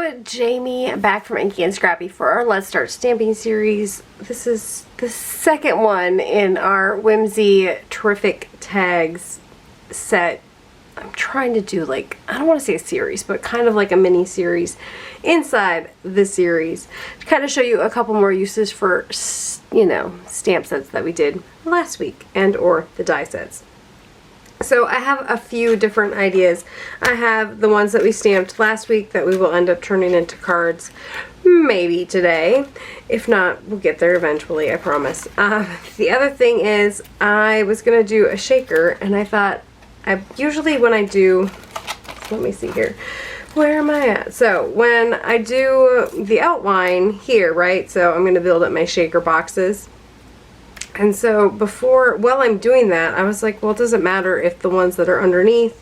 Hello, Jamie, back from Inky&Scrappy for our Let's Start Stamping series. This is the second one in our Whimsy Terrific Tags set. I'm trying to do like, I don't want to say a series, but kind of like a mini series inside the series to kind of show you a couple more uses for, you know, stamp sets that we did last week and or the die sets. So I have a few different ideas. I have the ones that we stamped last week that we will end up turning into cards maybe today. If not, we'll get there eventually, I promise. The other thing is I was going to do a shaker, and I thought, usually when I do, so let me see here. Where am I at? So when I do the outline here, right, so I'm going to build up my shaker boxes. And so while I'm doing that, I was like, well, it doesn't matter if the ones that are underneath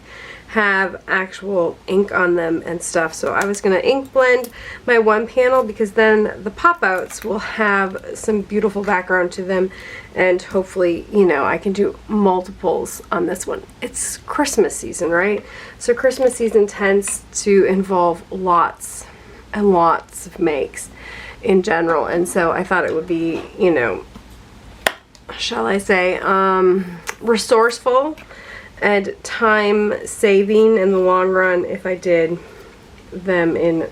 have actual ink on them and stuff. So I was going to ink blend my one panel because then the pop-outs will have some beautiful background to them, and hopefully, you know, I can do multiples on this one. It's Christmas season, right? So Christmas season tends to involve lots and lots of makes in general, and so I thought it would be, you know, shall I say, resourceful and time saving in the long run if I did them in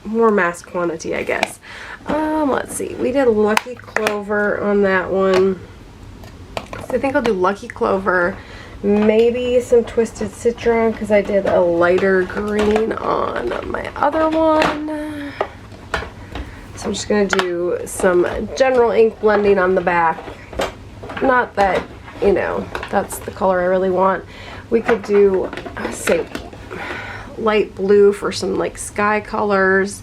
more mass quantity, I guess. Let's see, we did Lucky Clover on that one, so I think I'll do Lucky Clover, maybe some Twisted Citron because I did a lighter green on my other one. So I'm just going to do some general ink blending on the back. Not that, you know, that's the color I really want. We could do, say, light blue for some like sky colors,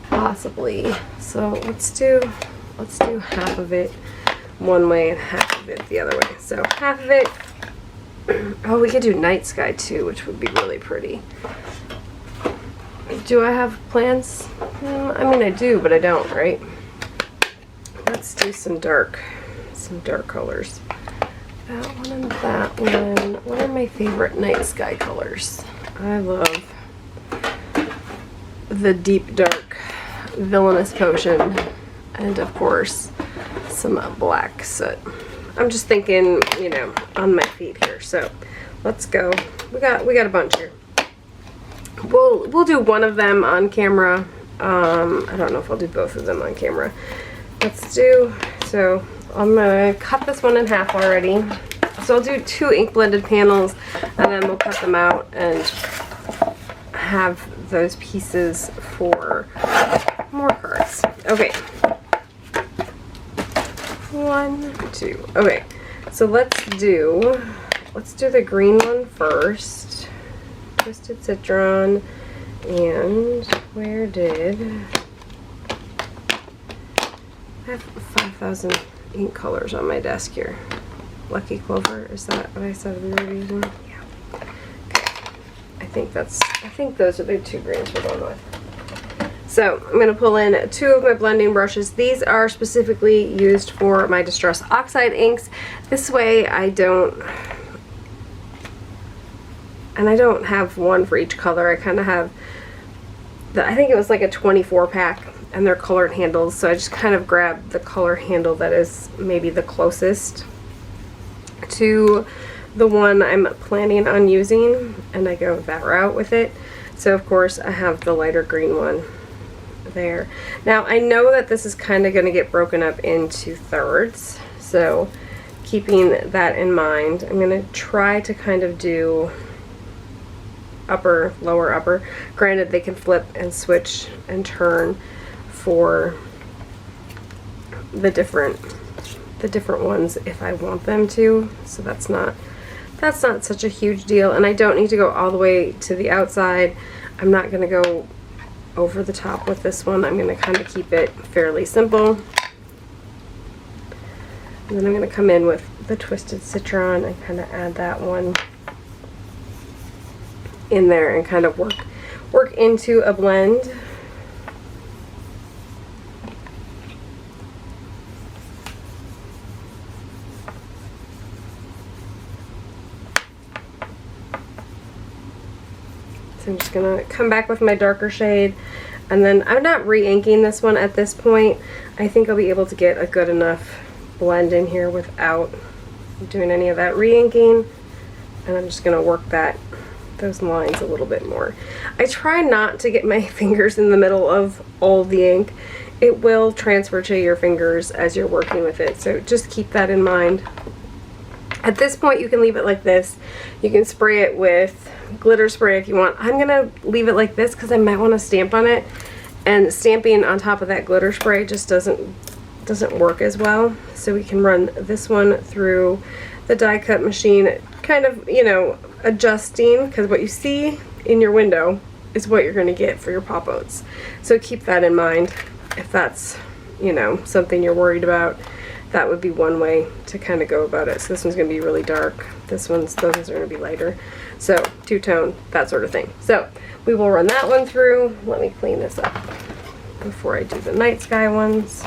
possibly. So let's do half of it one way and half of it the other way. So half of it. Oh, we could do night sky too, which would be really pretty. Do I have plans? I mean, I do, but I don't, right? Let's do some dark colors. That one and that one. What are my favorite night sky colors? I love the deep dark Villainous Potion, and of course some black soot. I'm just thinking, you know, on my feet here. So let's go. We got a bunch here. We'll do one of them on camera. I don't know if I'll do both of them on camera. So I'm gonna cut this one in half already. So I'll do 2 ink blended panels, and then we'll cut them out and have those pieces for more cards. Okay. 1, 2. Okay. So let's do the green one first. Twisted Citron, and where did I have 5,000 ink colors on my desk here? Lucky Clover, is that what I said we were using? Yeah. Okay. I think those are the 2 greens we're going with. So I'm going to pull in 2 of my blending brushes. These are specifically used for my Distress Oxide inks. This way I don't have one for each color. I kind of have I think it was like a 24 pack, and they're colored handles, so I just kind of grabbed the color handle that is maybe the closest to the one I'm planning on using, and I go that route with it. So of course I have the lighter green one there. Now I know that this is kind of going to get broken up into thirds, so keeping that in mind, I'm going to try to kind of do upper, lower, upper. Granted, they can flip and switch and turn for the different ones if I want them to, so that's not such a huge deal, and I don't need to go all the way to the outside. I'm not going to go over the top with this one. I'm going to kind of keep it fairly simple, and then I'm going to come in with the Twisted Citron and kind of add that one in there and kind of work into a blend. So I'm just going to come back with my darker shade And then I'm not re-inking this one at this point. I think I'll be able to get a good enough blend in here without doing any of that re-inking. And I'm just going to work those lines a little bit more. I try not to get my fingers in the middle of all the ink. It will transfer to your fingers as you're working with it, so just keep that in mind. At this point, you can leave it like this. You can spray it with glitter spray if you want. I'm gonna leave it like this because I might want to stamp on it, and stamping on top of that glitter spray just doesn't work as well. So we can run this one through the die cut machine, kind of, you know, adjusting, because what you see in your window is what you're going to get for your pop-outs. So keep that in mind. If that's, you know, something you're worried about, that would be one way to kind of go about it. So this one's going to be really dark. Those ones are going to be lighter. So two-tone, that sort of thing. So we will run that one through. Let me clean this up before I do the night sky ones.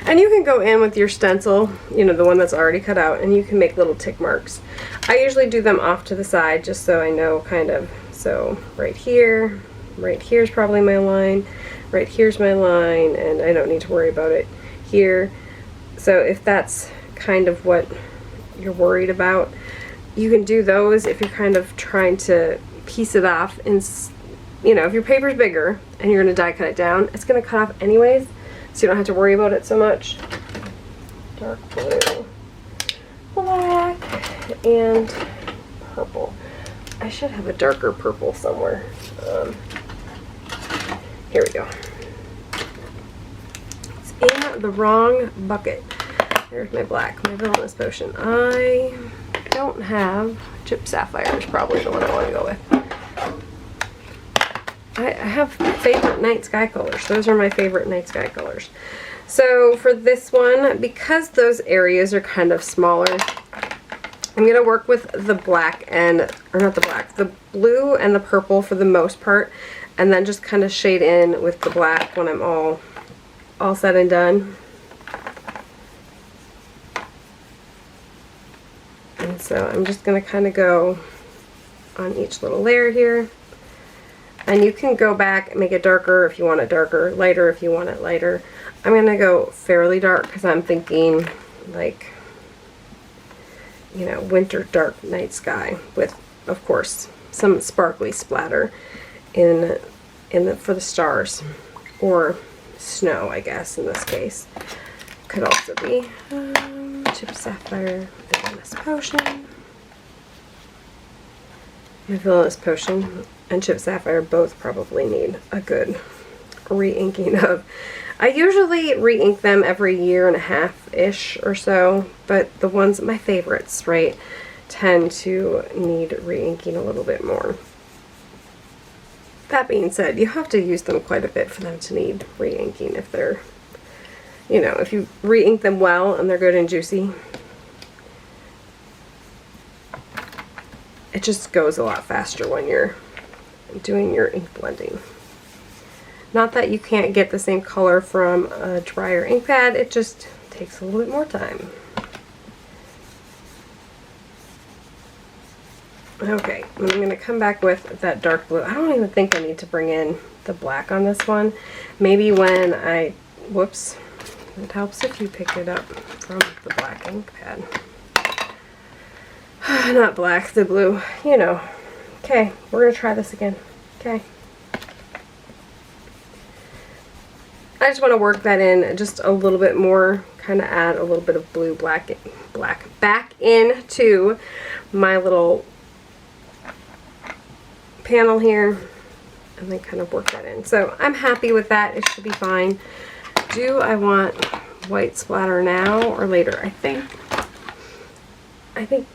And you can go in with your stencil, you know, the one that's already cut out, and you can make little tick marks. I usually do them off to the side just so I know kind of, so right here's probably my line, right here's my line, and I don't need to worry about it here. So if that's kind of what you're worried about, you can do those if you're kind of trying to piece it off. And, you know, if your paper's bigger and you're going to die cut it down, it's going to cut off anyways. So you don't have to worry about it so much. Dark blue, black, and purple. I should have a darker purple somewhere. Here we go. It's in the wrong bucket. There's my black, my Villainous potion. I don't have Chip Sapphire is probably the one I want to go with. I have favorite night sky colors. Those are my favorite night sky colors. So for this one, because those areas are kind of smaller, I'm going to work with the black and, or not the black, the blue and the purple for the most part, and then just kind of shade in with the black when I'm all said and done. And so I'm just going to kind of go on each little layer here. And you can go back and make it darker if you want it darker, lighter if you want it lighter. I'm going to go fairly dark because I'm thinking like, you know, winter dark night sky with, of course, some sparkly splatter for the stars, or snow, I guess, in this case. Could also be Chip Sapphire, Villainous potion. My Villainous potion and Chip Sapphire both probably need a good re-inking of. I usually re-ink them every year and a half-ish or so, but the ones, my favorites, right, tend to need re-inking a little bit more. That being said, you have to use them quite a bit for them to need re-inking if they're, you know, if you re-ink them well and they're good and juicy. It just goes a lot faster when you're doing your ink blending. Not that you can't get the same color from a drier ink pad, it just takes a little bit more time. Okay, I'm going to come back with that dark blue. I don't even think I need to bring in the black on this one. Maybe when I, whoops, it helps if you pick it up from the black ink pad. Not black, the blue, you know. Okay, we're going to try this again. Okay. I just want to work that in just a little bit more, kind of add a little bit of blue, black back into my little panel here, and then kind of work that in. So I'm happy with that. It should be fine. Do I want white splatter now or later? I think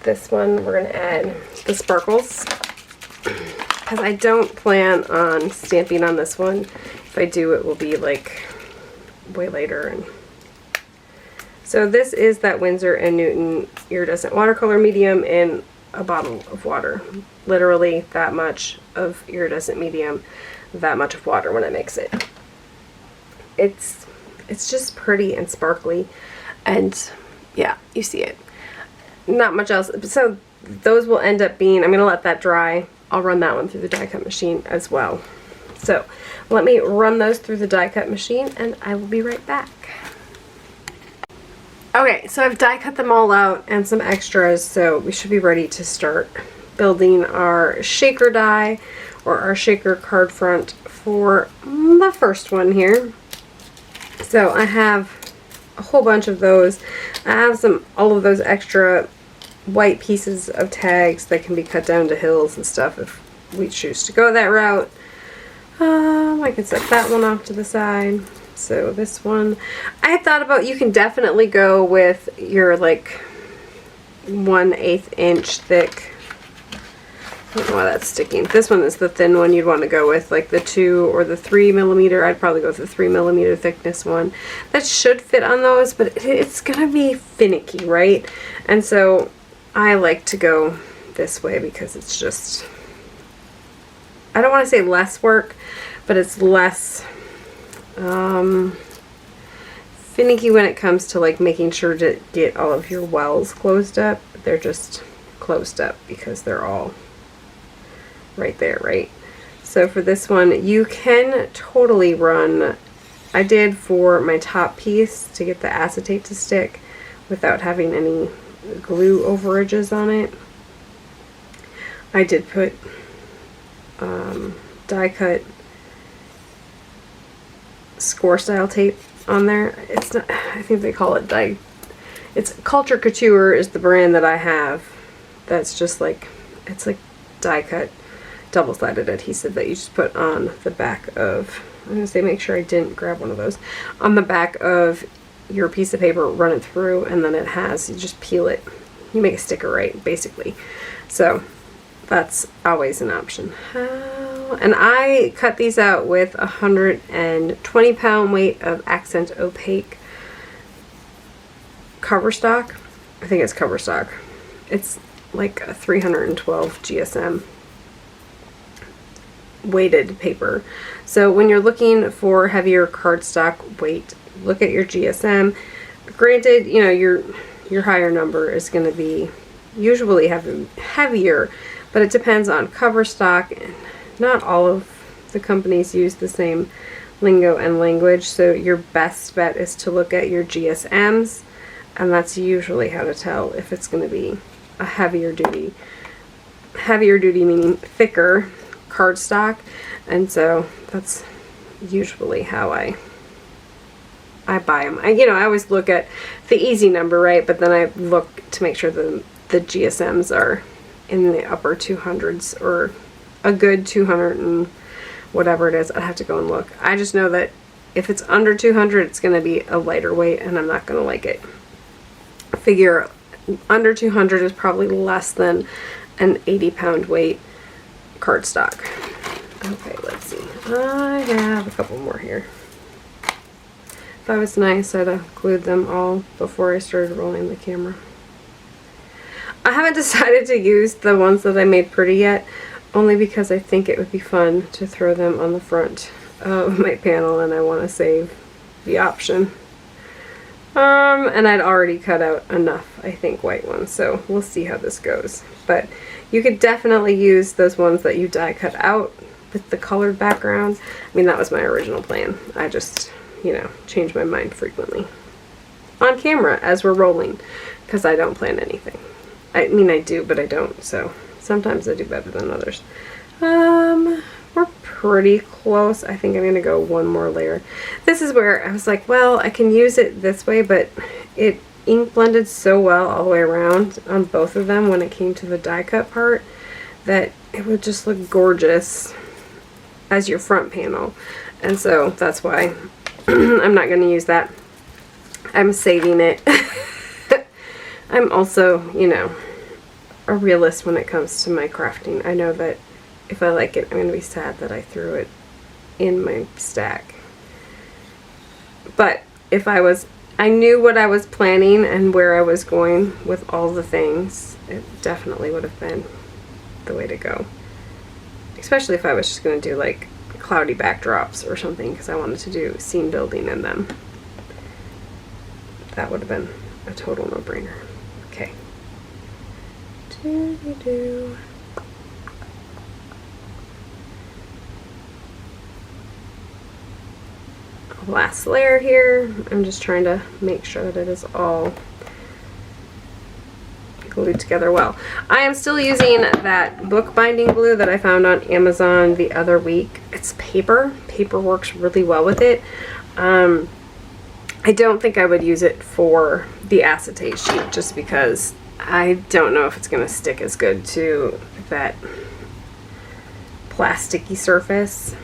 this one we're going to add the sparkles, because I don't plan on stamping on this one. If I do, it will be like way later. And so this is that Winsor & Newton iridescent watercolor medium in a bottle of water. Literally that much of iridescent medium, that much of water when I mix it. It's just pretty and sparkly, and yeah, you see it. Not much else. So those will end up being, I'm going to let that dry I'll run that one through the die cut machine as well. So let me run those through the die cut machine and I will be right back. Okay, so I've die cut them all out and some extras, so we should be ready to start building our shaker die or our shaker card front for the first one here. So I have a whole bunch of those. I have all of those extra white pieces of tags that can be cut down to hills and stuff if we choose to go that route. I can set that one off to the side. So this one, I had thought about, you can definitely go with your like 1/8 inch thick. I don't know why that's sticking. This one is the thin one you'd want to go with, like the 2 or the 3 millimeter. I'd probably go with the 3 millimeter thickness one. That should fit on those, but it's gonna be finicky, right? And so I like to go this way because it's just, I don't want to say less work, but it's less finicky when it comes to like making sure to get all of your wells closed up. They're just closed up because they're all right there, right? So for this one, you can totally run, I did for my top piece to get the acetate to stick without having any glue overages on it. I did put die cut score style tape on there. It's not, I think they call it it's Culture Couture is the brand that I have. That's just like, it's like die cut double-sided adhesive that you just put on the back of, I'm gonna say make sure I didn't grab one of those, on the back of your piece of paper, run it through, and then it has, you just peel it, you make a sticker, right, basically. So that's always an option. And I cut these out with 120 pound weight of accent opaque cover stock. I think it's cover stock. It's like a 312 GSM weighted paper. So when you're looking for heavier cardstock weight, look at your GSM. Granted, you know, your higher number is going to be usually heavier, but it depends on cover stock. Not all of the companies use the same lingo and language, so your best bet is to look at your GSMs, and that's usually how to tell if it's going to be a heavier duty meaning thicker cardstock. And so that's usually how I buy them. I always look at the easy number, right? But then I look to make sure the GSMs are in the upper 200s or a good 200 and whatever it is. I'd have to go and look. I just know that if it's under 200, it's going to be a lighter weight, and I'm not going to like it. Figure under 200 is probably less than an 80 pound weight cardstock. Okay, let's see. I have a couple more here. If I was nice, I'd have glued them all before I started rolling the camera. I haven't decided to use the ones that I made pretty yet, only because I think it would be fun to throw them on the front of my panel, and I want to save the option. And I'd already cut out enough, I think, white ones, so we'll see how this goes. But you could definitely use those ones that you die cut out with the colored backgrounds. I mean, that was my original plan. I just, change my mind frequently on camera as we're rolling, because I don't plan anything. I mean, I do, but I don't, so sometimes I do better than others. We're pretty close. I think I'm going to go one more layer. This is where I was like, well, I can use it this way, but it ink blended so well all the way around on both of them when it came to the die cut part that it would just look gorgeous as your front panel. And so that's why I'm not going to use that. I'm saving it. I'm also, a realist when it comes to my crafting. I know that if I like it, I'm going to be sad that I threw it in my stack. But if I knew what I was planning and where I was going with all the things, it definitely would have been the way to go. Especially if I was just going to do like cloudy backdrops or something, because I wanted to do scene building in them. That would have been a total no-brainer. Okay. last layer here. I'm just trying to make sure that it is all glued together well. I am still using that bookbinding glue that I found on Amazon the other week. It's paper. Paper works really well with it. I don't think I would use it for the acetate sheet just because I don't know if it's going to stick as good to that plasticky surface.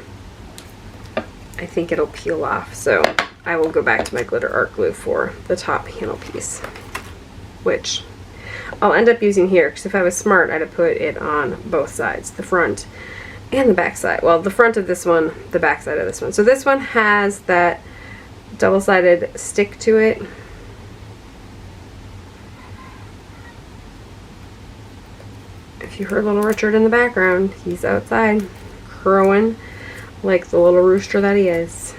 I think it'll peel off, so I will go back to my glitter art glue for the top panel piece, which I'll end up using here because if I was smart I'd have put it on both sides, the front and the back side. Well, the front of this one, the back side of this one. So this one has that double-sided stick to it. If you heard little Richard in the background, he's outside crowing like the little rooster that he is.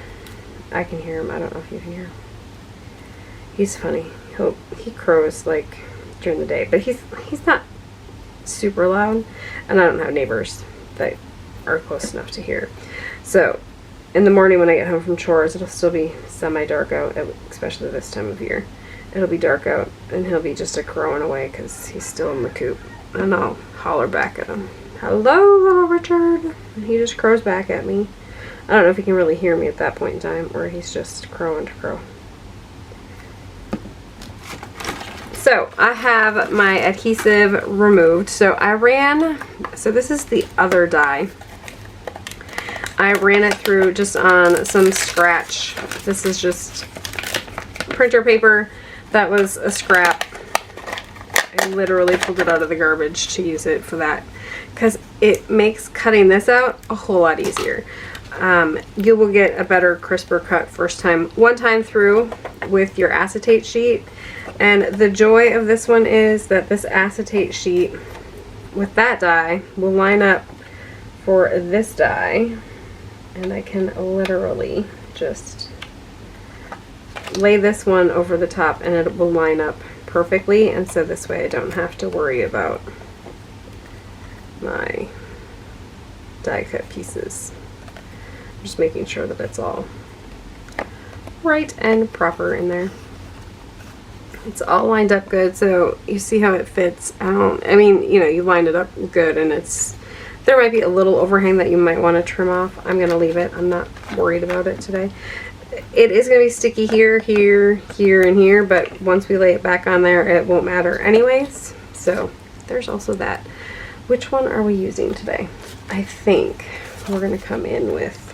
I can hear him. I don't know if you can hear him. He's funny. He crows like during the day, but he's not super loud, and I don't have neighbors that are close enough to hear. So in the morning when I get home from chores, it'll still be semi-dark out, especially this time of year. It'll be dark out, and he'll be just a crowing away because he's still in the coop, and I'll holler back at him, "Hello, little Richard," and he just crows back at me. I don't know if he can really hear me at that point in time, or he's just crowing to crow. So I have my adhesive removed. So this is the other die. I ran it through just on some scratch. This is just printer paper that was a scrap. I literally pulled it out of the garbage to use it for that because it makes cutting this out a whole lot easier. You will get a better, crisper cut one time through with your acetate sheet. And the joy of this one is that this acetate sheet with that die will line up for this die, and I can literally just lay this one over the top and it will line up perfectly, and so this way I don't have to worry about my die cut pieces. I'm just making sure that it's all right and proper in there. It's all lined up good, so you see how it fits. I mean, you know, you lined it up good, and there might be a little overhang that you might want to trim off. I'm going to leave it. I'm not worried about it today. It is going to be sticky here, here, here, and here, but once we lay it back on there, it won't matter anyways. So there's also that. Which one are we using today? I think we're going to come in with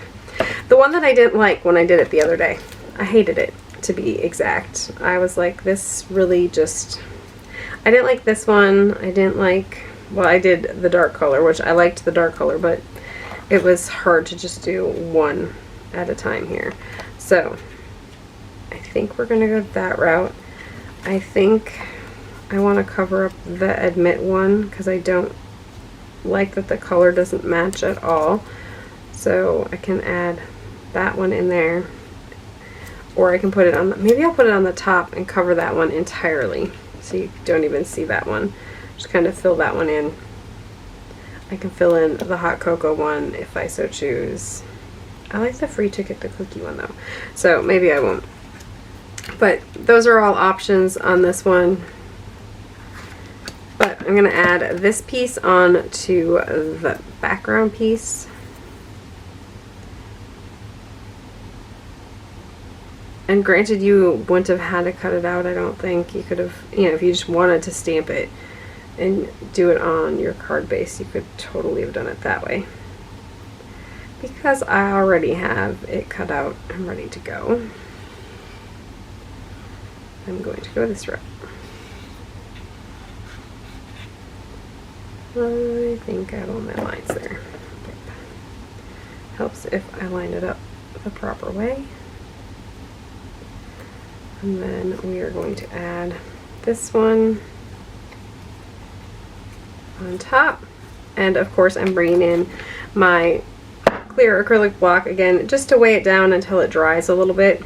the one that I didn't like when I did it the other day. I hated it, to be exact. I was like, this really just, I didn't like this one. I didn't like, well, I did the dark color, which I liked the dark color, but it was hard to just do one at a time here. So I think we're gonna go that route. I think I want to cover up the admit one because I don't like that the color doesn't match at all. So I can add that one in there. Or I can put it on, maybe I'll put it on the top and cover that one entirely so you don't even see that one. Just kind of fill that one in. I can fill in the hot cocoa one if I so choose. I like the free ticket to cookie one though, so maybe I won't. But those are all options on this one. But I'm going to add this piece on to the background piece. And granted, you wouldn't have had to cut it out, I don't think. You could have, you know, if you just wanted to stamp it and do it on your card base, you could totally have done it that way. Because I already have it cut out and ready to go, I'm going to go this route. I think I have all my lines there. Yep. Helps if I line it up the proper way. And then we are going to add this one on top. And of course I'm bringing in my clear acrylic block again just to weigh it down until it dries a little bit.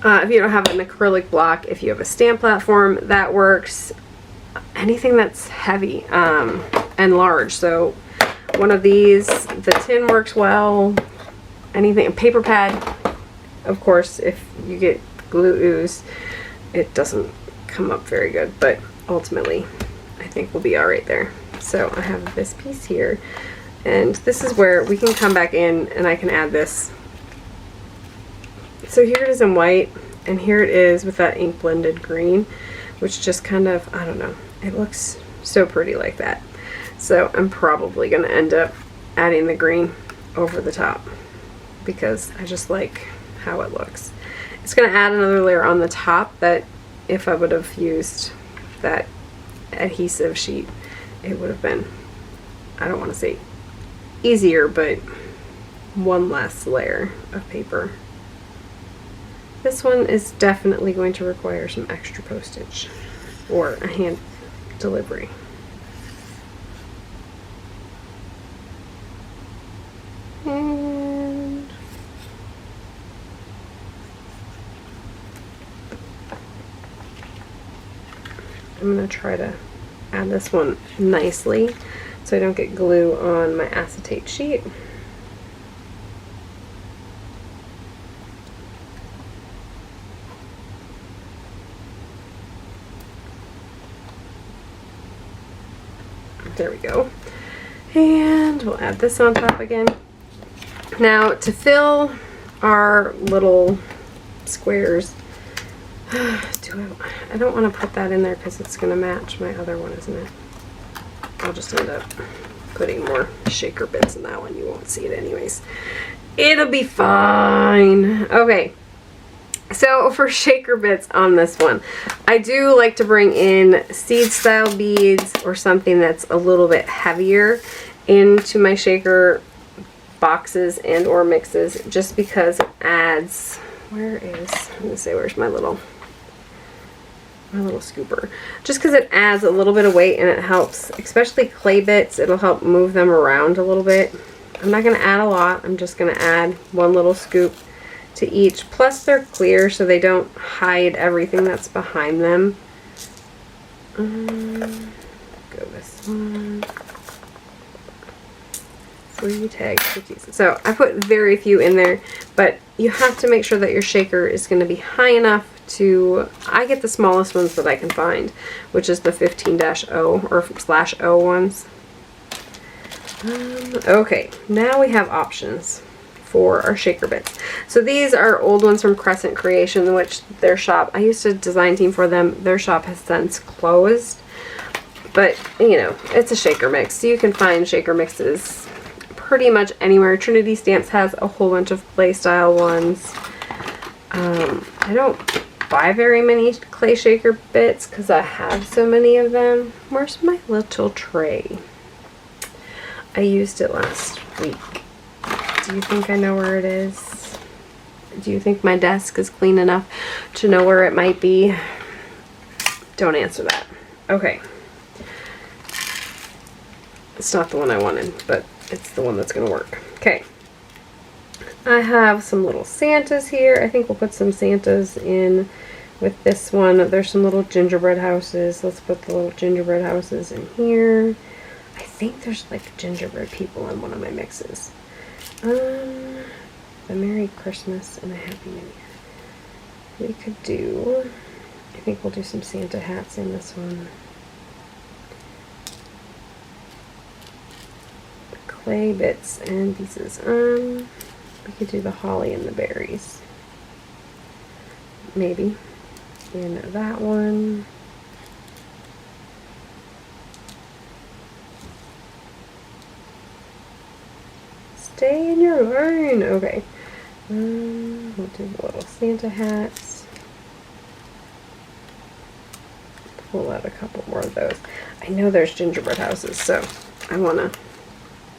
If you don't have an acrylic block, if you have a stamp platform, that works. Anything that's heavy and large. So one of these, the tin works well. anything. A paper pad, of course, if you get glue ooze, it doesn't come up very good, but ultimately I think we'll be alright there. So I have this piece here, and this is where we can come back in and I can add this. So here it is in white, and here it is with that ink blended green, which just kind of, I don't know, it looks so pretty like that. So I'm probably going to end up adding the green over the top because I just like how it looks. It's going to add another layer on the top that if I would have used that adhesive sheet, it would have been, I don't want to say easier, but one less layer of paper. This one is definitely going to require some extra postage or a hand delivery. And I'm going to try to add this one nicely so I don't get glue on my acetate sheet. There we go. And we'll add this on top again. Now to fill our little squares, I don't want to put that in there because it's going to match my other one, isn't it? I'll just end up putting more shaker bits in that one. You won't see it anyways. It'll be fine. Okay. So for shaker bits on this one, I do like to bring in seed style beads or something that's a little bit heavier into my shaker boxes and or mixes, just because it adds, let me say, where's my little scooper, just because it adds a little bit of weight and it helps, especially clay bits, it'll help move them around a little bit. I'm not going to add a lot, I'm just going to add one little scoop to each, plus they're clear so they don't hide everything that's behind them. Go this one. 3 tag cookies. So I put very few in there, but you have to make sure that your shaker is going to be high enough to, I get the smallest ones that I can find, which is the 15-0 or /0 ones. Okay, now we have options for our shaker bits. So these are old ones from Crescent Creation, which their shop, I used to design team for them, their shop has since closed, but you know, it's a shaker mix, so you can find shaker mixes pretty much anywhere. Trinity Stamps has a whole bunch of clay style ones. I don't buy very many clay shaker bits because I have so many of them. Where's my little tray? I used it last week. Do you think I know where it is? Do you think my desk is clean enough to know where it might be? Don't answer that. Okay. It's not the one I wanted, but it's the one that's going to work. Okay. I have some little Santas here. I think we'll put some Santas in with this one. There's some little gingerbread houses. Let's put the little gingerbread houses in here. I think there's like gingerbread people in one of my mixes. A Merry Christmas and a Happy New Year. We could do, I think we'll do some Santa hats in this one. Clay bits and pieces. We could do the holly and the berries. Maybe. In that one. Stay in your lane. Okay. We'll do the little Santa hats. Pull out a couple more of those. I know there's gingerbread houses, so I want to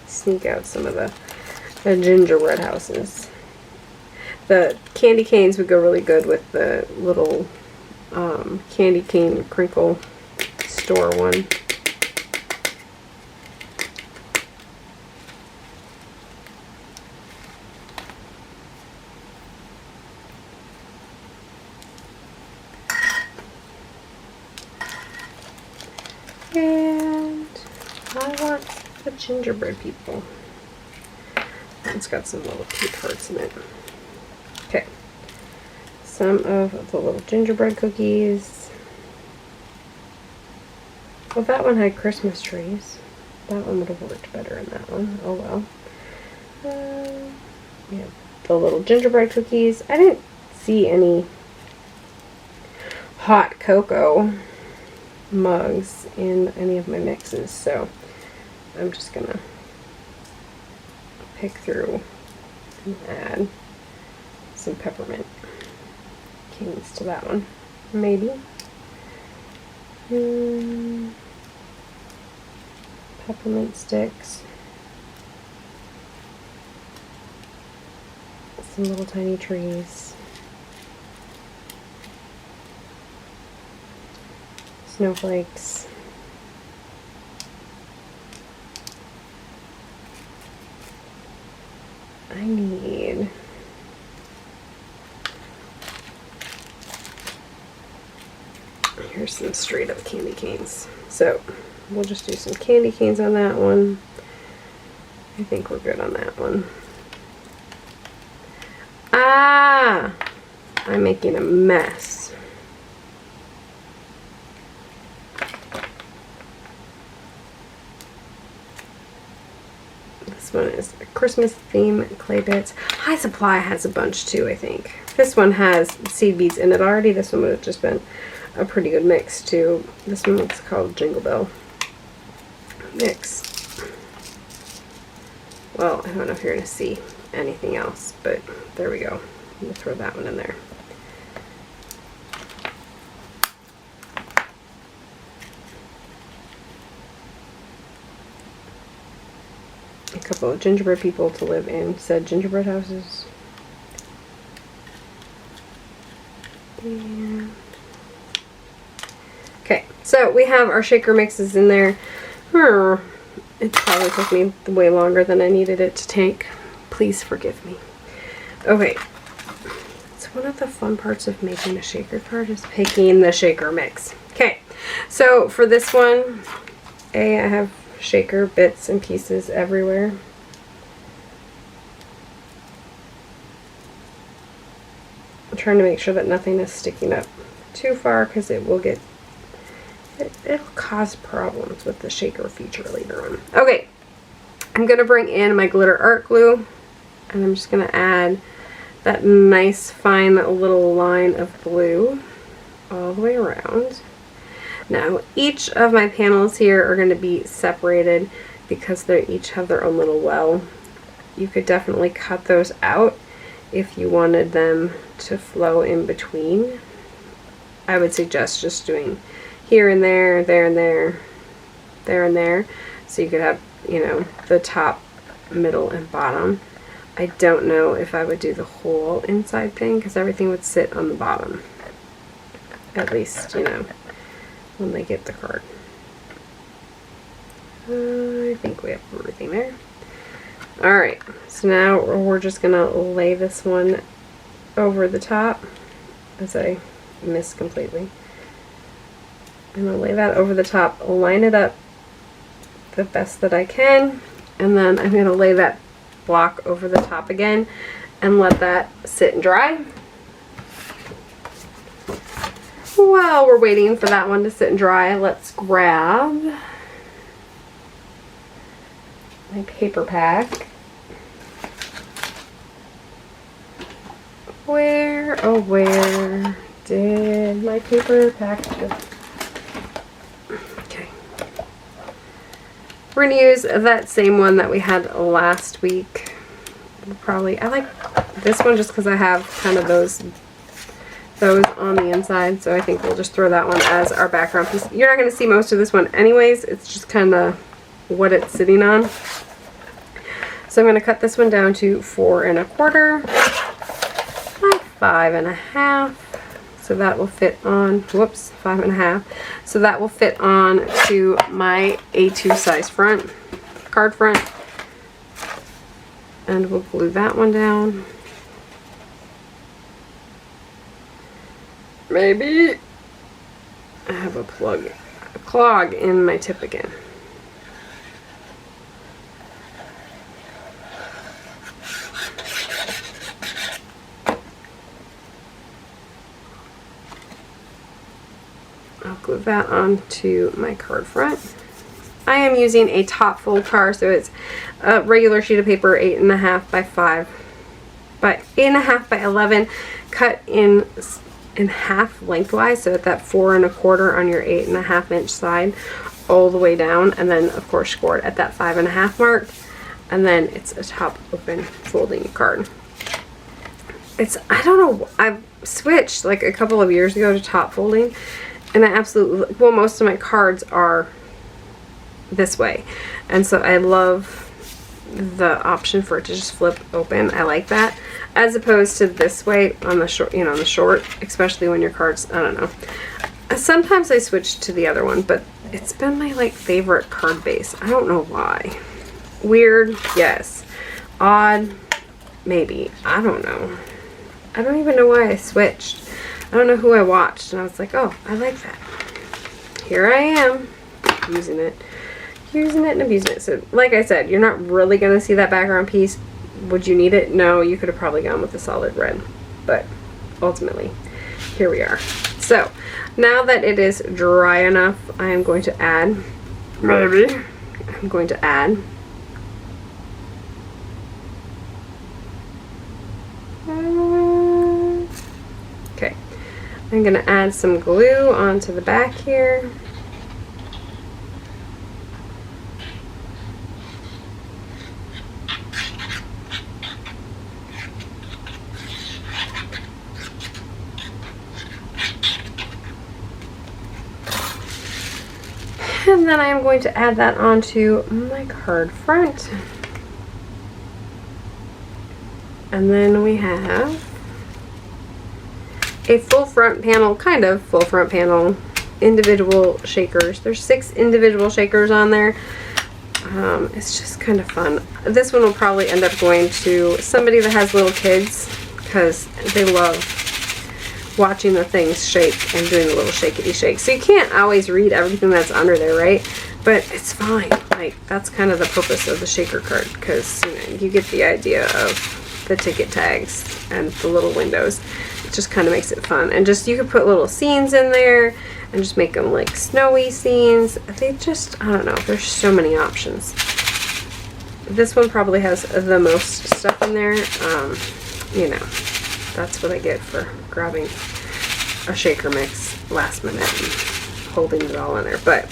sneak out some of the gingerbread houses. The candy canes would go really good with the little candy cane crinkle store one. And I want the gingerbread people. It's got some little cute hearts in it. Okay. Some of the little gingerbread cookies. Well, that one had Christmas trees. That one would have worked better in that one. Oh well. Yeah, the little gingerbread cookies. I didn't see any hot cocoa mugs in any of my mixes, so I'm just gonna pick through and add some peppermint canes to that one, maybe. Peppermint sticks, some little tiny trees, snowflakes, I need here's some straight up candy canes. So we'll just do some candy canes on that one. I think we're good on that one. Ah! I'm making a mess. This one is a Christmas theme clay bits. High Supply has a bunch too, I think. This one has seed beads in it already. This one would have just been a pretty good mix too. This one is called Jingle Bell Mix. Well, I don't know if you're going to see anything else, but there we go. We'll throw that one in there. A couple of gingerbread people to live in said gingerbread houses. Yeah. Okay, so we have our shaker mixes in there. It probably took me way longer than I needed it to take. Please forgive me. Okay, so one of the fun parts of making a shaker card is picking the shaker mix. Okay, so for this one, I have shaker bits and pieces everywhere. I'm trying to make sure that nothing is sticking up too far because it will get it'll cause problems with the shaker feature later on. Okay, I'm gonna bring in my glitter art glue and I'm just gonna add that nice fine little line of blue all the way around. Now each of my panels here are going to be separated because they each have their own little well. You could definitely cut those out if you wanted them to flow in between. I would suggest just doing here and there, there and there, there and there, so you could have, you know, the top, middle, and bottom. I don't know if I would do the whole inside thing because everything would sit on the bottom. At least, you know, when they get the card. I think we have everything there. Alright, so now we're just going to lay this one over the top, as I missed completely. I'm going to lay that over the top, line it up the best that I can, and then I'm going to lay that block over the top again and let that sit and dry. While we're waiting for that one to sit and dry, let's grab my paper pack. Where did my paper pack go? Okay. We're going to use that same one that we had last week. I like this one just because I have kind of those on the inside, so I think we'll just throw that one as our background piece. You're not going to see most of this one anyways, it's just kind of what it's sitting on. So I'm going to cut this one down to 4 1/4 by 5 1/2, so that will fit on, whoops, 5 1/2, so that will fit on to my A2 size front, card front, and we'll glue that one down. Maybe I have a clog in my tip again. I'll glue that onto my card front. I am using a top fold card, so it's a regular sheet of paper, 8.5 by 5 by 8.5 by 11, cut in half lengthwise, so at that 4 1/4 on your 8.5 inch side, all the way down, and then of course scored at that 5.5 mark, and then it's a top open folding card. It's, I don't know, I've switched like a couple of years ago to top folding, and I absolutely, well, most of my cards are this way, and so I love the option for it to just flip open. I like that, as opposed to this way on the short, you know, on the short, especially when your cards, I don't know. Sometimes I switch to the other one, but it's been my like favorite card base. I don't know why. Weird, yes. Odd, maybe. I don't know. I don't even know why I switched. I don't know who I watched, and I was like, oh, I like that. Here I am, using it and abusing it. So like I said, you're not really going to see that background piece. Would you need it? No, you could have probably gone with the solid red, but ultimately here we are. So now that it is dry enough, I am going to add, okay, I'm going to add some glue onto the back here. And then I am going to add that onto my card front. And then we have a full front panel, kind of full front panel, individual shakers. There's 6 individual shakers on there. It's just kind of fun. This one will probably end up going to somebody that has little kids, because they love watching the things shake and doing the little shakety shake. So you can't always read everything that's under there, right? But it's fine. Like, that's kind of the purpose of the shaker card, because you know, you get the idea of the ticket tags and the little windows. It just kind of makes it fun. And just, you could put little scenes in there and just make them like snowy scenes. They just, I don't know, there's so many options. This one probably has the most stuff in there. You know, that's what I get for grabbing a shaker mix last minute and holding it all in there. But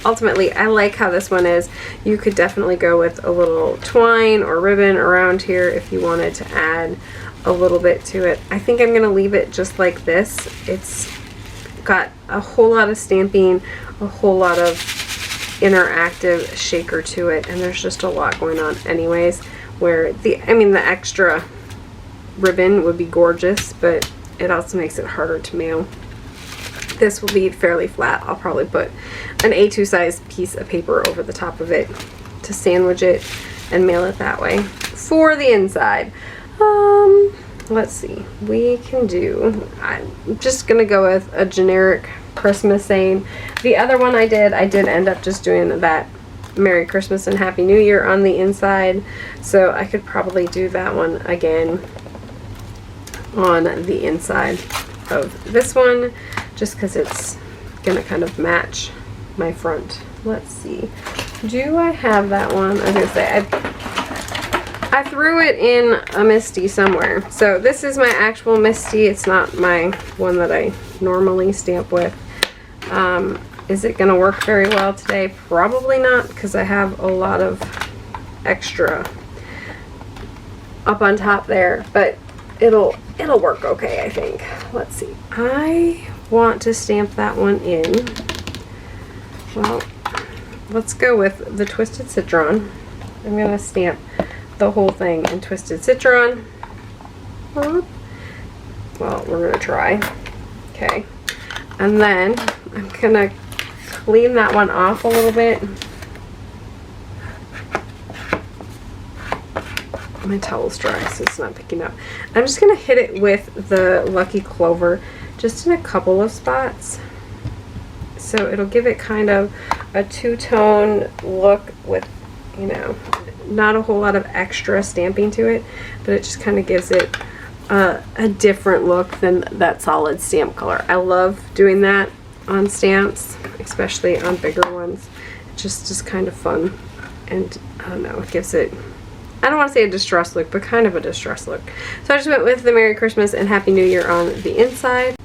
ultimately, I like how this one is. You could definitely go with a little twine or ribbon around here if you wanted to add a little bit to it. I think I'm going to leave it just like this. It's got a whole lot of stamping, a whole lot of interactive shaker to it, and there's just a lot going on anyways, where the extra ribbon would be gorgeous, but it also makes it harder to mail. This will be fairly flat. I'll probably put an A2 size piece of paper over the top of it to sandwich it and mail it that way. For the inside, let's see, we can do, I'm just gonna go with a generic Christmas saying. The other one I did end up just doing that Merry Christmas and Happy New Year on the inside, so I could probably do that one again on the inside of this one, just because it's gonna kind of match my front. Let's see, do I have that one? I was gonna say I threw it in a Misty somewhere. So this is my actual Misty. It's not my one that I normally stamp with. Is it gonna work very well today? Probably not, because I have a lot of extra up on top there, but it'll work okay, I think. Let's see. I want to stamp that one in. Well, let's go with the Twisted Citron. I'm gonna stamp the whole thing in Twisted Citron. Well, we're gonna try. Okay. And then I'm gonna clean that one off a little bit. My towel's dry, so it's not picking up. I'm just gonna hit it with the Lucky Clover just in a couple of spots, so it'll give it kind of a two-tone look with, you know, not a whole lot of extra stamping to it, but it just kind of gives it a different look than that solid stamp color. I love doing that. on stamps, especially on bigger ones. It's just kind of fun, and I don't know, it gives it, I don't want to say a distressed look, but kind of a distressed look. So I just went with the Merry Christmas and Happy New Year on the inside.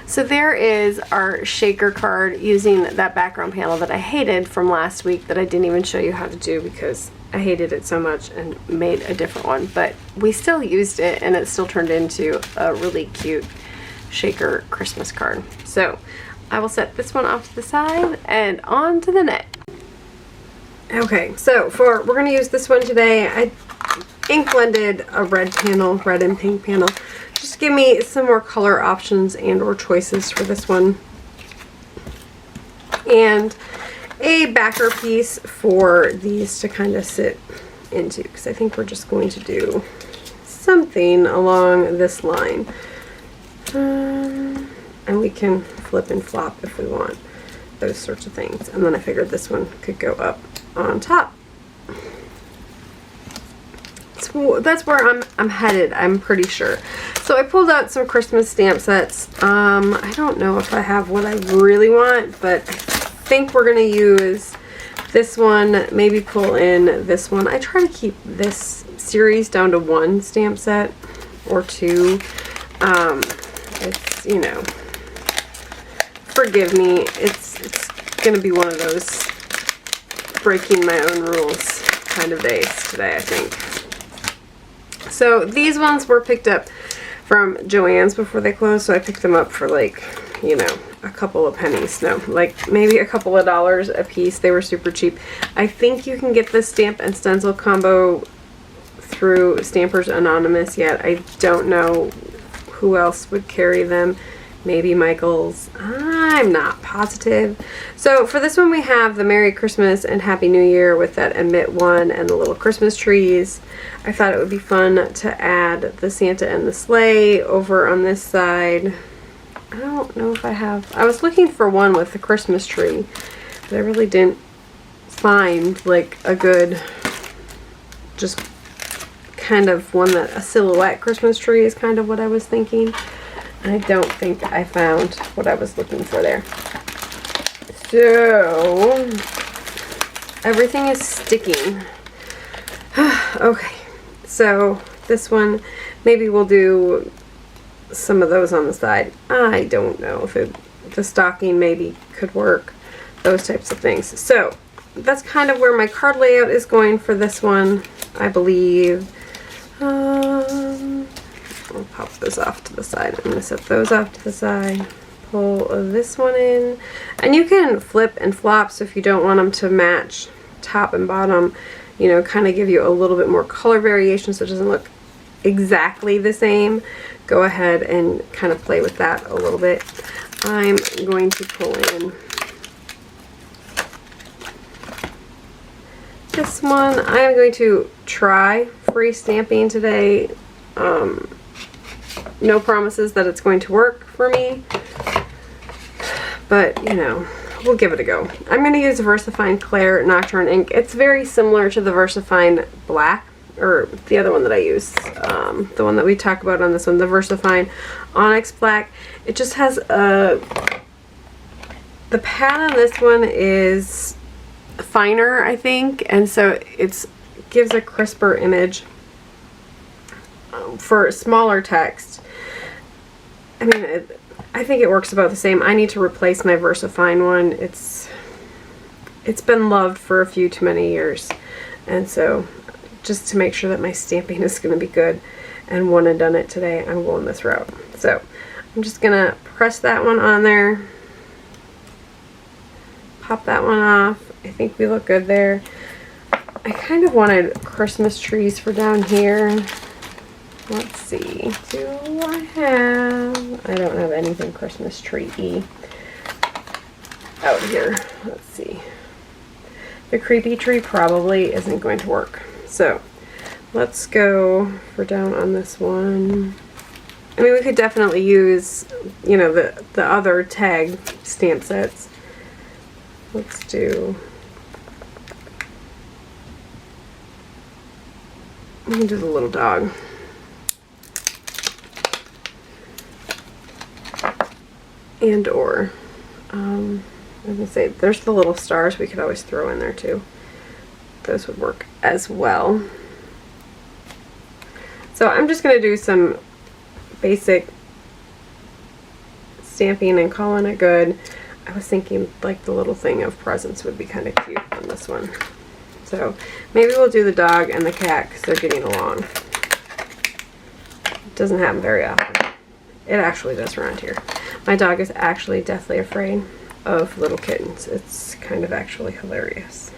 So there is our shaker card using that background panel that I hated from last week that I didn't even show you how to do because I hated it so much and made a different one. But we still used it and it still turned into a really cute shaker Christmas card. So I will set this one off to the side and on to the next. Okay, so we're going to use this one today. I ink blended a red panel, red and pink panel. Just give me some more color options and or choices for this one. And a backer piece for these to kind of sit into, because I think we're just going to do something along this line. And we can flip and flop if we want, those sorts of things. And then I figured this one could go up on top. So that's where I'm headed, I'm pretty sure. So I pulled out some Christmas stamp sets. I don't know if I have what I really want, but I think we're gonna use this one, maybe pull in this one. I try to keep this series down to 1 stamp set or 2. It's, you know, forgive me, it's gonna be one of those breaking my own rules kind of days today, I think. So these ones were picked up from Joann's before they closed, so I picked them up for like, you know, a couple of pennies. No, like maybe a couple of dollars a piece. They were super cheap. I think you can get the stamp and stencil combo through Stampers Anonymous yet. I don't know who else would carry them. Maybe Michael's. I'm not positive. So for this one we have the Merry Christmas and Happy New Year with that emit one and the little Christmas trees. I thought it would be fun to add the Santa and the sleigh over on this side. I don't know if I have. I was looking for one with the Christmas tree, but I really didn't find like a good, just kind of one that a silhouette Christmas tree is kind of what I was thinking. I don't think I found what I was looking for there. So, everything is sticking. Okay, so this one, maybe we'll do some of those on the side. I don't know if the stocking maybe could work, those types of things. So, that's kind of where my card layout is going for this one, I believe. I'll pop those off to the side. I'm going to set those off to the side. Pull this one in. And you can flip and flop, so if you don't want them to match top and bottom, you know, kind of give you a little bit more color variation so it doesn't look exactly the same, go ahead and kind of play with that a little bit. I'm going to pull in this one. I'm going to try free stamping today. No promises that it's going to work for me, but you know, we'll give it a go. I'm going to use VersaFine Clair Nocturne ink. It's very similar to the VersaFine Black, or the other one that I use, the one that we talk about on this one, the VersaFine Onyx Black. It just has a, the pad on this one is finer, I think, and so it gives a crisper image for smaller text. I mean, I think it works about the same. I need to replace my VersaFine one. It's been loved for a few too many years, and so just to make sure that my stamping is going to be good and one and done it today, I'm going this route. So I'm just gonna press that one on there, pop that one off. I think we look good there. I kind of wanted Christmas trees for down here. Let's see, do I have, I don't have anything Christmas tree-y out here. Let's see. The creepy tree probably isn't going to work. So let's go for down on this one. I mean, we could definitely use, you know, the other tag stamp sets. Let's do, we can do the little dog. And or Let me say, there's the little stars we could always throw in there too. Those would work as well. So I'm just going to do some basic stamping and calling it good. I was thinking like the little thing of presents would be kind of cute on this one. So maybe we'll do the dog and the cat because they're getting along. It doesn't happen very often. It actually does around here. My dog is actually deathly afraid of little kittens. It's kind of actually hilarious.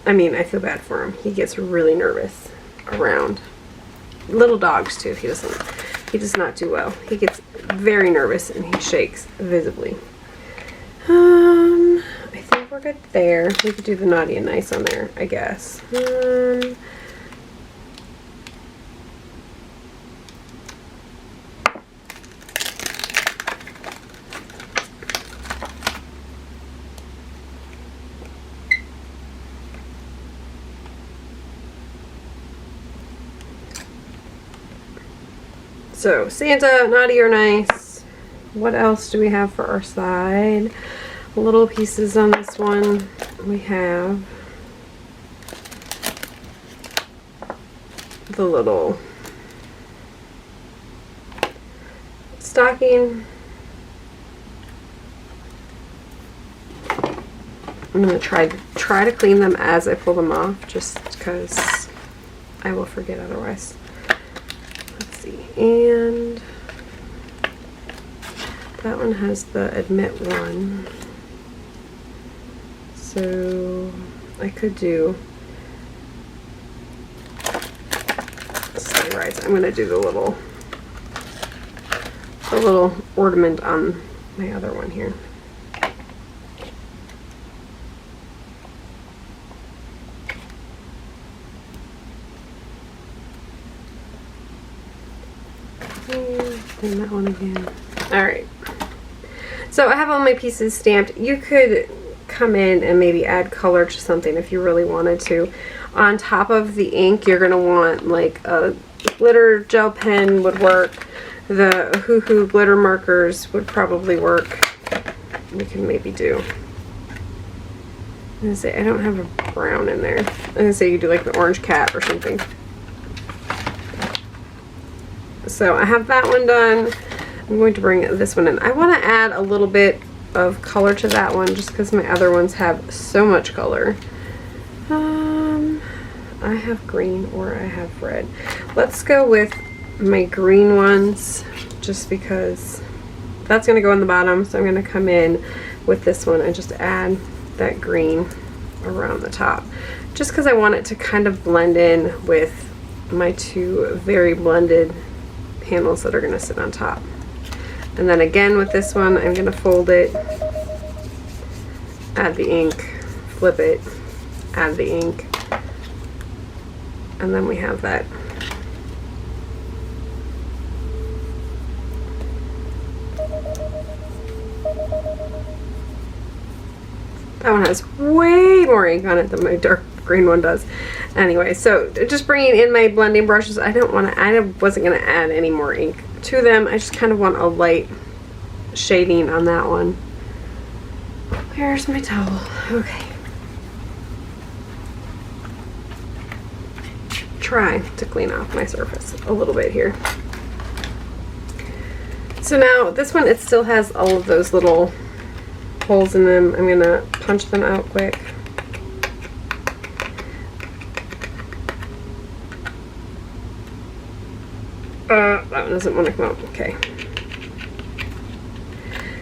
I mean, I feel bad for him. He gets really nervous around little dogs too. He does not do well. He gets very nervous and he shakes visibly. I think we're good there. We could do the naughty and nice on there, I guess. So, Santa, naughty or nice. What else do we have for our side? Little pieces on this one. We have the little stocking. I'm going to try to clean them as I pull them off, just because I will forget otherwise. And that one has the admit one, so I could do right. I'm going to do the little ornament on my other one here. And that one again. Alright. So I have all my pieces stamped. You could come in and maybe add color to something if you really wanted to. On top of the ink, you're going to want like a glitter gel pen would work. The Hoo Hoo glitter markers would probably work. We can maybe do. I'm going to say I don't have a brown in there. I'm going to say you do like the orange cat or something. So I have that one done. I'm going to bring this one in. I want to add a little bit of color to that one just because my other ones have so much color. I have green or I have red. Let's go with my green ones just because that's going to go in the bottom. So I'm going to come in with this one and just add that green around the top. Just because I want it to kind of blend in with my two very blended panels that are going to sit on top. And then again with this one, I'm going to fold it, add the ink, flip it, add the ink, and then we have that. That one has way more ink on it than my dark green one does. Anyway, so just bringing in my blending brushes. I wasn't going to add any more ink to them. I just kind of want a light shading on that one. Here's my towel. Okay. Try to clean off my surface a little bit here. So now this one, it still has all of those little holes in them. I'm going to punch them out quick. That one doesn't want to come out. Okay.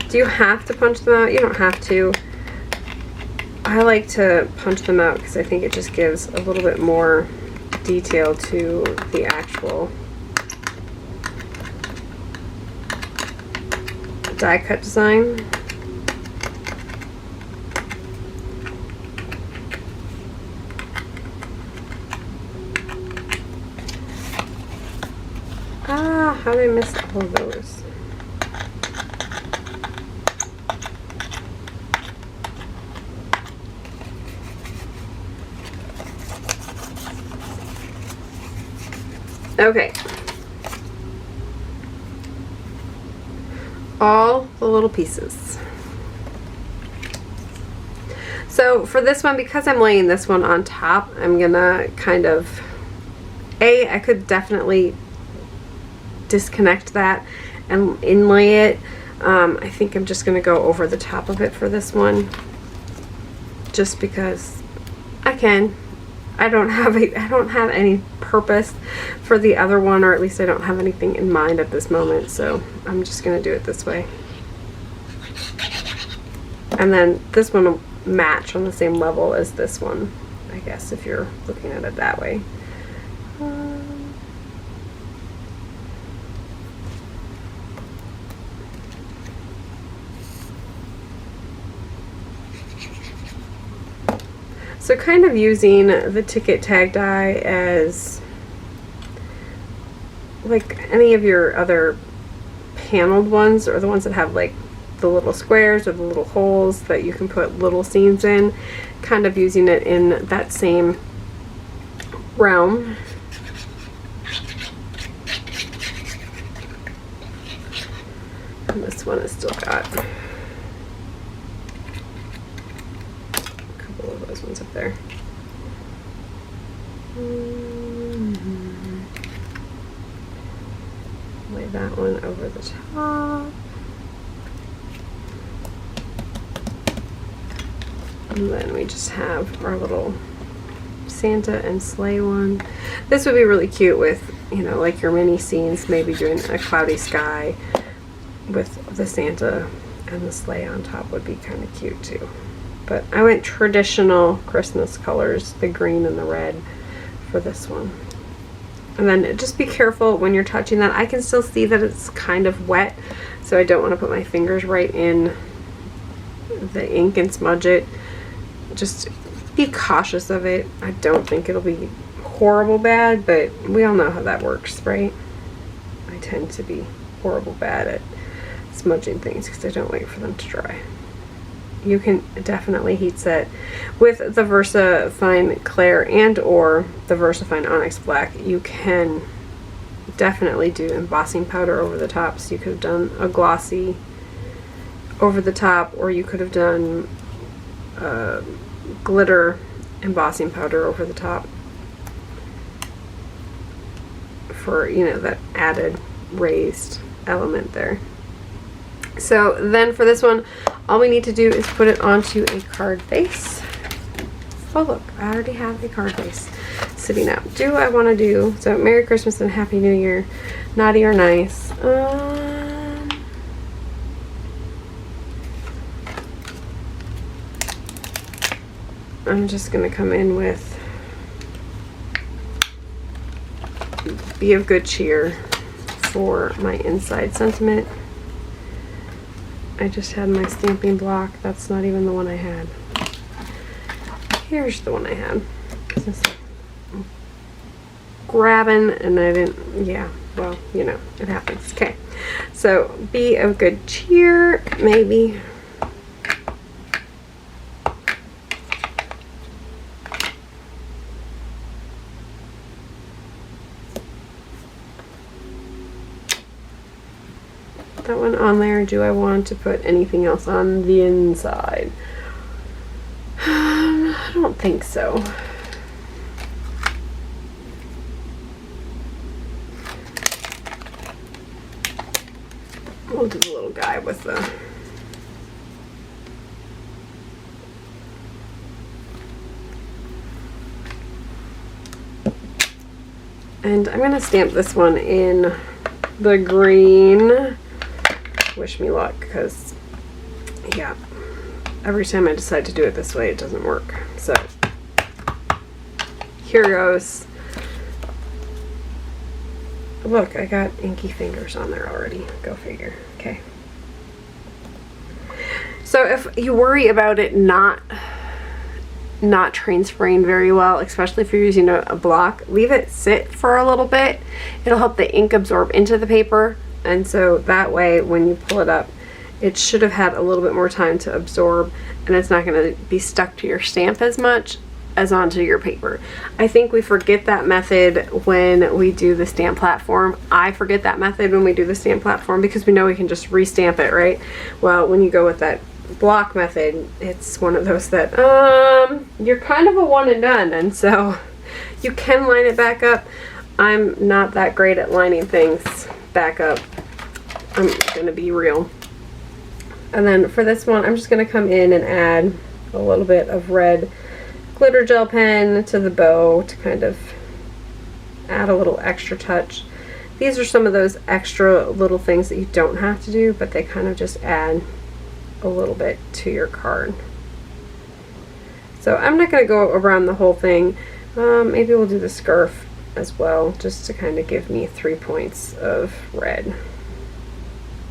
Do you have to punch them out? You don't have to. I like to punch them out because I think it just gives a little bit more detail to the actual die cut design. How did I miss all of those? Okay. all the little pieces. So for this one, because I'm laying this one on top, I'm gonna kind of, I could definitely disconnect that and inlay it. I think I'm just gonna go over the top of it for this one, just because I can. I don't have any purpose for the other one, or at least I don't have anything in mind at this moment, so I'm just gonna do it this way. And then this one will match on the same level as this one, I guess, if you're looking at it that way. So kind of using the ticket tag die as like any of your other paneled ones, or the ones that have like the little squares or the little holes that you can put little scenes in, kind of using it in that same realm. And this one has still got a couple of those ones up there. Lay that one over the top. And then we just have our little Santa and sleigh one. This would be really cute with, you know, like your mini scenes, maybe doing a cloudy sky with the Santa and the sleigh on top would be kind of cute too. But I went traditional Christmas colors, the green and the red, for this one. And then just be careful when you're touching that. I can still see that it's kind of wet, so I don't want to put my fingers right in the ink and smudge it. Just be cautious of it. I don't think it'll be horrible bad, but we all know how that works, right? I tend to be horrible bad at smudging things because I don't wait for them to dry. You can definitely heat set with the VersaFine Clair and or the VersaFine Onyx Black. You can definitely do embossing powder over the top. So you could have done a glossy over the top, or you could have done glitter embossing powder over the top for, you know, that added raised element there. So then for this one, all we need to do is put it onto a card base. Oh look, I already have a card base sitting out. Do I want to do, so Merry Christmas and Happy New Year, naughty or nice? I'm just going to come in with Be of Good Cheer for my inside sentiment. I just had my stamping block. That's not even the one I had. Here's the one I had. Grabbing and I didn't, yeah, well, you know, it happens. Okay, so Be of Good Cheer, maybe. That one on there. Do I want to put anything else on the inside? I don't think so. We'll do the little guy with the and I'm gonna stamp this one in the green. Wish me luck, because yeah, every time I decide to do it this way it doesn't work. So here goes. Look, I got inky fingers on there already. Go figure. Okay. So if you worry about it not transferring very well, especially if you're using a block, leave it sit for a little bit. It'll help the ink absorb into the paper. And so that way, when you pull it up, it should have had a little bit more time to absorb, and it's not going to be stuck to your stamp as much. as onto your paper. I think we forget that method when we do the stamp platform. I forget that method when we do the stamp platform because we know we can just restamp it, right? Well, when you go with that block method, it's one of those that you're kind of a one and done, and so you can line it back up. I'm not that great at lining things back up. I'm gonna be real. And then for this one, I'm just gonna come in and add a little bit of red glitter gel pen to the bow to kind of add a little extra touch. These are some of those extra little things that you don't have to do, but they kind of just add a little bit to your card. So I'm not going to go around the whole thing. Maybe we'll do the scarf as well, just to kind of give me 3 points of red.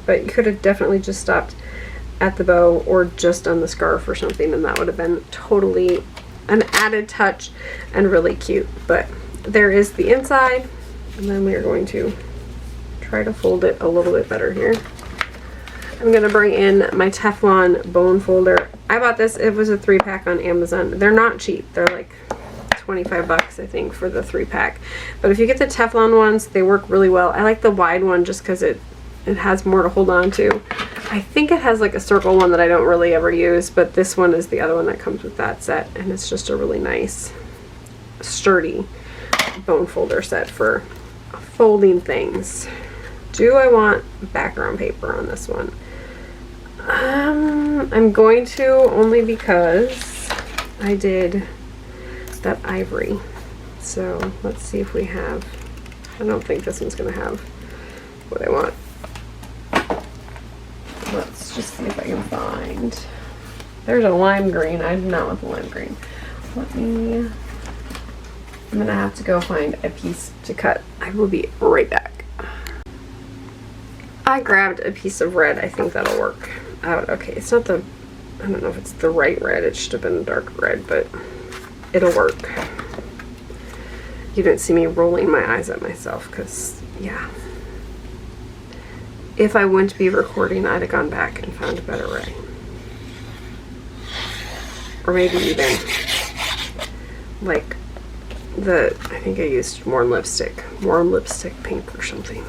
But you could have definitely just stopped at the bow or just on the scarf or something, and that would have been totally an added touch and really cute. But there is the inside, and then we are going to try to fold it a little bit better here. I'm going to bring in my Teflon bone folder. I bought this, it was a 3-pack on Amazon. They're not cheap, they're like 25 bucks I think for the 3-pack. But if you get the Teflon ones, they work really well. I like the wide one just because it has more to hold on to. I think it has like a circle one that I don't really ever use, but this one is the other one that comes with that set, and it's just a really nice sturdy bone folder set for folding things. Do I want background paper on this one? I'm going to, only because I did that ivory. So let's see if we have, I don't think this one's gonna have what I want. Let's just see if I can find. There's a lime green. I do not want the lime green. I'm gonna have to go find a piece to cut. I will be right back. I grabbed a piece of red. I think that'll work out. Okay, it's not the, I don't know if it's the right red. It should have been a dark red, but it'll work. You didn't see me rolling my eyes at myself because, yeah. If I wouldn't be recording, I'd have gone back and found a better ray. Or maybe even like I think I used warm lipstick pink or something.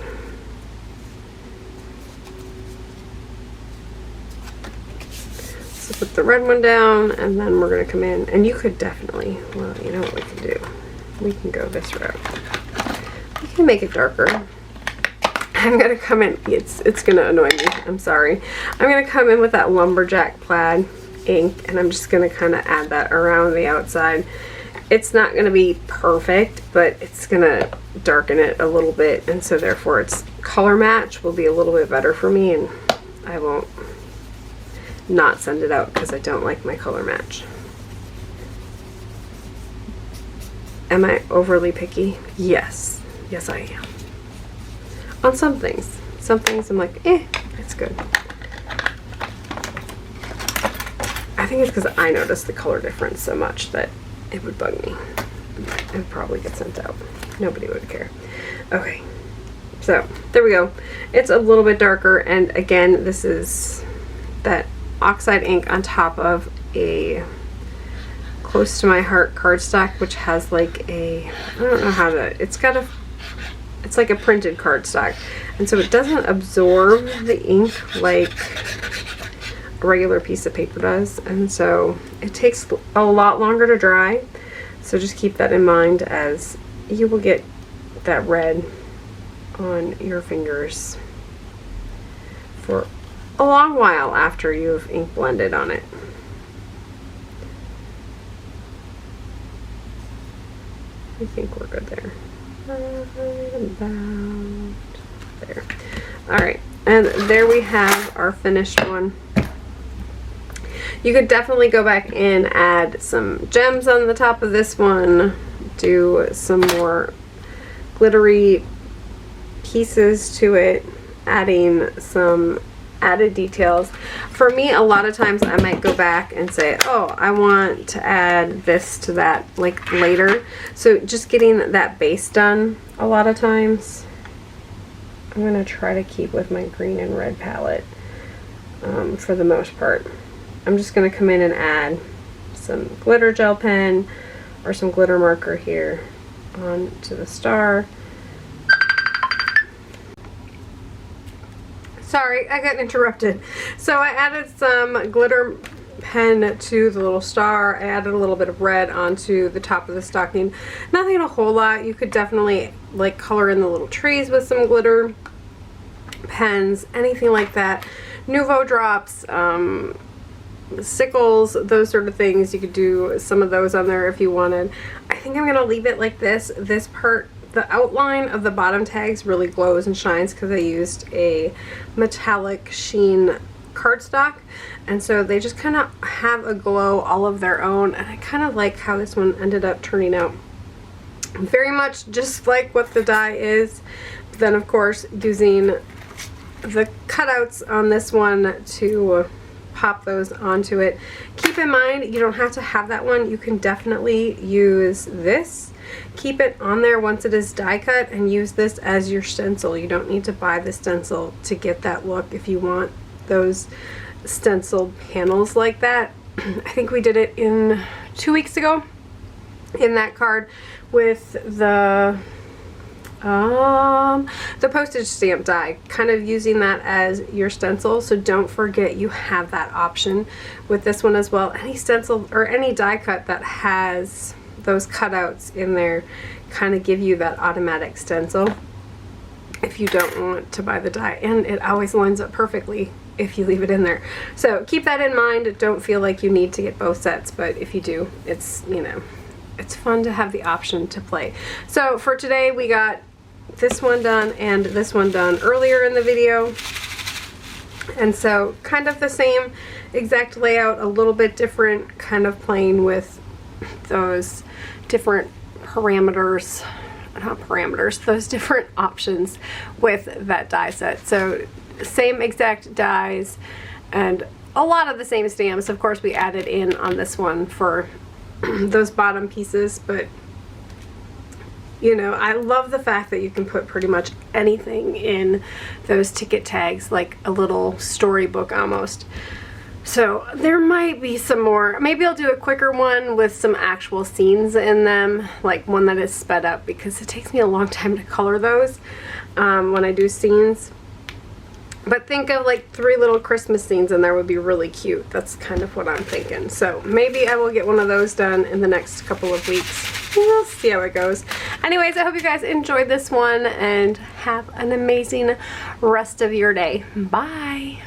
So put the red one down, and then we're gonna come in, and you could definitely, well, you know what we can do? We can go this route. We can make it darker. I'm gonna come in, it's gonna annoy me, I'm sorry. I'm gonna come in with that Lumberjack Plaid ink, and I'm just gonna kind of add that around the outside. It's not gonna be perfect, but it's gonna darken it a little bit, and so therefore its color match will be a little bit better for me, and I won't not send it out because I don't like my color match. Am I overly picky? Yes. Yes, I am. On some things. Some things I'm like, it's good. I think it's because I noticed the color difference so much that it would bug me. It would probably get sent out. Nobody would care. Okay. So, there we go. It's a little bit darker, and again, this is that Oxide ink on top of a Close to My Heart cardstock, which has like a, I don't know how to, it's like a printed cardstock, and so it doesn't absorb the ink like a regular piece of paper does, and so it takes a lot longer to dry. So just keep that in mind, as you will get that red on your fingers for a long while after you've ink blended on it. I think we're good there. About there. Alright, and there we have our finished one. You could definitely go back and add some gems on the top of this one, do some more glittery pieces to it, adding some added details. For me, a lot of times I might go back and say, oh, I want to add this to that like later. So just getting that base done a lot of times. I'm going to try to keep with my green and red palette for the most part. I'm just going to come in and add some glitter gel pen or some glitter marker here onto the star. Sorry, I got interrupted. So I added some glitter pen to the little star. I added a little bit of red onto the top of the stocking. Nothing a whole lot. You could definitely like color in the little trees with some glitter pens, anything like that. Nouveau drops, sickles, those sort of things. You could do some of those on there if you wanted. I think I'm going to leave it like this. This part, the outline of the bottom tags really glows and shines because I used a metallic sheen cardstock, and so they just kind of have a glow all of their own, and I kind of like how this one ended up turning out. Very much just like what the die is, but then of course using the cutouts on this one to pop those onto it. Keep in mind, you don't have to have that one. You can definitely use this. Keep it on there once it is die cut and use this as your stencil. You don't need to buy the stencil to get that look if you want those stenciled panels like that. I think we did it in 2 weeks ago in that card with the postage stamp die, kind of using that as your stencil. So don't forget you have that option with this one as well. Any stencil or any die cut that has those cutouts in there kind of give you that automatic stencil if you don't want to buy the die, and it always lines up perfectly if you leave it in there. So keep that in mind. Don't feel like you need to get both sets, but if you do, it's, you know, it's fun to have the option to play. So for today we got this one done and this one done earlier in the video, and so kind of the same exact layout, a little bit different, kind of playing with those different parameters, not parameters, those different options with that die set. So same exact dies and a lot of the same stamps. Of course we added in on this one for those bottom pieces, but you know, I love the fact that you can put pretty much anything in those ticket tags, like a little storybook almost. So there might be some more. Maybe I'll do a quicker one with some actual scenes in them, like one that is sped up, because it takes me a long time to color those when I do scenes. But think of like 3 little Christmas scenes in there would be really cute. That's kind of what I'm thinking. So maybe I will get one of those done in the next couple of weeks. We'll see how it goes. Anyways, I hope you guys enjoyed this one and have an amazing rest of your day. Bye.